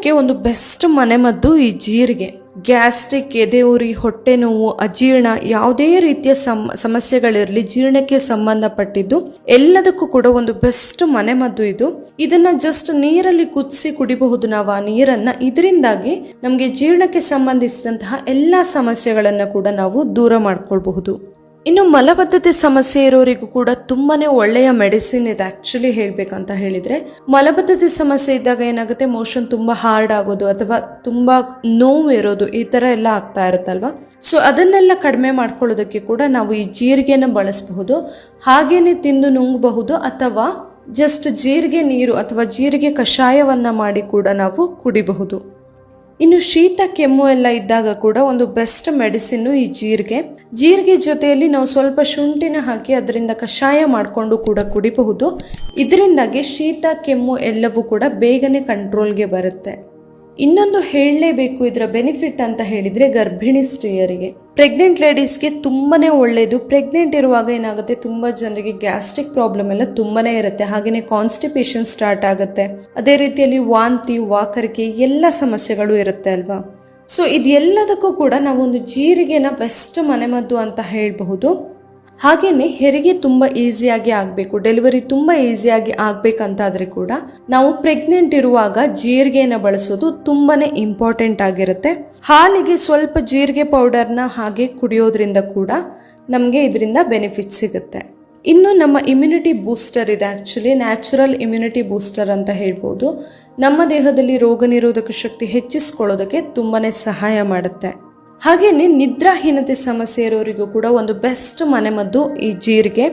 ಜೀರ್ಣಕ್ಕೆ ಒಂದು ಬೆಸ್ಟ್ ಮನೆಮದ್ದು ಈ ಜೀರಿಗೆ. ಗ್ಯಾಸ್ಟ್ರಿಕ್, ಎದೆ ಉರಿ, ಹೊಟ್ಟೆ ನೋವು, ಅಜೀರ್ಣ, ಯಾವುದೇ ರೀತಿಯ ಸಮಸ್ಯೆಗಳಿರಲಿ ಜೀರ್ಣಕ್ಕೆ ಸಂಬಂಧಪಟ್ಟಿದ್ದು ಎಲ್ಲದಕ್ಕೂ ಕೂಡ ಒಂದು ಬೆಸ್ಟ್ ಮನೆಮದ್ದು ಇದು. ಇದನ್ನ ಜಸ್ಟ್ ನೀರಲ್ಲಿ ಕುದಿಸಿ ಕುಡಿಬಹುದು ನಾವು ಆ ನೀರನ್ನ. ಇದರಿಂದಾಗಿ ನಮಗೆ ಜೀರ್ಣಕ್ಕೆ ಸಂಬಂಧಿಸಿದಂತಹ ಎಲ್ಲಾ ಸಮಸ್ಯೆಗಳನ್ನ ಕೂಡ ನಾವು ದೂರ ಮಾಡ್ಕೊಳ್ಬಹುದು. ಇನ್ನು ಮಲಬದ್ಧತೆ ಸಮಸ್ಯೆ ಇರೋರಿಗೂ ಕೂಡ ತುಂಬಾನೇ ಒಳ್ಳೆಯ ಮೆಡಿಸಿನ್ ಇದೆ. ಆಕ್ಚುಲಿ ಹೇಳ್ಬೇಕಂತ ಹೇಳಿದ್ರೆ, ಮಲಬದ್ಧತೆ ಸಮಸ್ಯೆ ಇದ್ದಾಗ ಏನಾಗುತ್ತೆ, ಮೋಷನ್ ತುಂಬಾ ಹಾರ್ಡ್ ಆಗೋದು ಅಥವಾ ತುಂಬಾ ನೋವು ಇರೋದು, ಈ ತರ ಎಲ್ಲ ಆಗ್ತಾ ಇರುತ್ತಲ್ವಾ. ಸೊ ಅದನ್ನೆಲ್ಲ ಕಡಿಮೆ ಮಾಡ್ಕೊಳ್ಳೋದಕ್ಕೆ ಕೂಡ ನಾವು ಈ ಜೀರಿಗೆನ ಬಳಸಬಹುದು. ಹಾಗೇನೆ ತಿಂದು ನುಂಗಬಹುದು ಅಥವಾ ಜಸ್ಟ್ ಜೀರಿಗೆ ನೀರು ಅಥವಾ ಜೀರಿಗೆ ಕಷಾಯವನ್ನ ಮಾಡಿ ಕೂಡ ನಾವು ಕುಡಿಬಹುದು. ಇನ್ನು ಶೀತ, ಕೆಮ್ಮು ಎಲ್ಲ ಇದ್ದಾಗ ಕೂಡ ಒಂದು ಬೆಸ್ಟ್ ಮೆಡಿಸಿನ್ ಈ ಜೀರಿಗೆ. ಜೀರಿಗೆ ಜೊತೆಯಲ್ಲಿ ನಾವು ಸ್ವಲ್ಪ ಶುಂಠಿನ ಹಾಕಿ ಅದರಿಂದ ಕಷಾಯ ಮಾಡಿಕೊಂಡು ಕೂಡ ಕುಡಿಬಹುದು. ಇದರಿಂದಾಗಿ ಶೀತ, ಕೆಮ್ಮು ಎಲ್ಲವೂ ಕೂಡ ಬೇಗನೆ ಕಂಟ್ರೋಲ್ಗೆ ಬರುತ್ತೆ. ಇನ್ನೊಂದು ಹೇಳಲೇಬೇಕು ಇದರ ಬೆನಿಫಿಟ್ ಅಂತ ಹೇಳಿದ್ರೆ, ಗರ್ಭಿಣಿ ಸ್ತ್ರೀಯರಿಗೆ, ಪ್ರೆಗ್ನೆಂಟ್ ಲೇಡೀಸ್ಗೆ ತುಂಬಾನೇ ಒಳ್ಳೆಯದು. ಪ್ರೆಗ್ನೆಂಟ್ ಇರುವಾಗ ಏನಾಗುತ್ತೆ, ತುಂಬಾ ಜನರಿಗೆ ಗ್ಯಾಸ್ಟ್ರಿಕ್ ಪ್ರಾಬ್ಲಮ್ ಎಲ್ಲ ತುಂಬಾನೇ ಇರುತ್ತೆ. ಹಾಗೇನೆ ಕಾನ್ಸ್ಟಿಪೇಷನ್ ಸ್ಟಾರ್ಟ್ ಆಗುತ್ತೆ. ಅದೇ ರೀತಿಯಲ್ಲಿ ವಾಂತಿ, ವಾಕರಿಕೆ ಎಲ್ಲ ಸಮಸ್ಯೆಗಳು ಇರುತ್ತೆ ಅಲ್ವಾ. ಸೊ ಇದೆಲ್ಲದಕ್ಕೂ ಕೂಡ ನಾವು ಒಂದು ಜೀರಿಗೆನ ಬೆಸ್ಟ್ ಮನೆಮದ್ದು ಅಂತ ಹೇಳಬಹುದು. ಹಾಗೇನೆ ಹೆರಿಗೆ ತುಂಬಾ ಈಸಿಯಾಗಿ ಆಗಬೇಕು, ಡೆಲಿವರಿ ತುಂಬಾ ಈಸಿಯಾಗಿ ಆಗ್ಬೇಕಂತಾದ್ರೆ ಕೂಡ ನಾವು ಪ್ರೆಗ್ನೆಂಟ್ ಇರುವಾಗ ಜೀರಿಗೆನ ಬಳಸೋದು ತುಂಬಾನೇ ಇಂಪಾರ್ಟೆಂಟ್ ಆಗಿರುತ್ತೆ. ಹಾಲಿಗೆ ಸ್ವಲ್ಪ ಜೀರಿಗೆ ಪೌಡರ್ನ ಹಾಗೆ ಕುಡಿಯೋದ್ರಿಂದ ಕೂಡ ನಮಗೆ ಇದರಿಂದ ಬೆನಿಫಿಟ್ ಸಿಗುತ್ತೆ. ಇನ್ನು ನಮ್ಮ ಇಮ್ಯುನಿಟಿ ಬೂಸ್ಟರ್ ಇದೆ. ಆಕ್ಚುಲಿ ನ್ಯಾಚುರಲ್ ಇಮ್ಯುನಿಟಿ ಬೂಸ್ಟರ್ ಅಂತ ಹೇಳ್ಬೋದು. ನಮ್ಮ ದೇಹದಲ್ಲಿ ರೋಗ ನಿರೋಧಕ ಶಕ್ತಿ ಹೆಚ್ಚಿಸ್ಕೊಳ್ಳೋದಕ್ಕೆ ತುಂಬಾನೇ ಸಹಾಯ ಮಾಡುತ್ತೆ. ಹಾಗೇನೆ ನಿದ್ರಾಹೀನತೆ ಸಮಸ್ಯೆ ಇರೋರಿಗೂ ಕೂಡ ಒಂದು ಬೆಸ್ಟ್ ಮನೆಮದ್ದು ಈ ಜೀರಿಗೆ.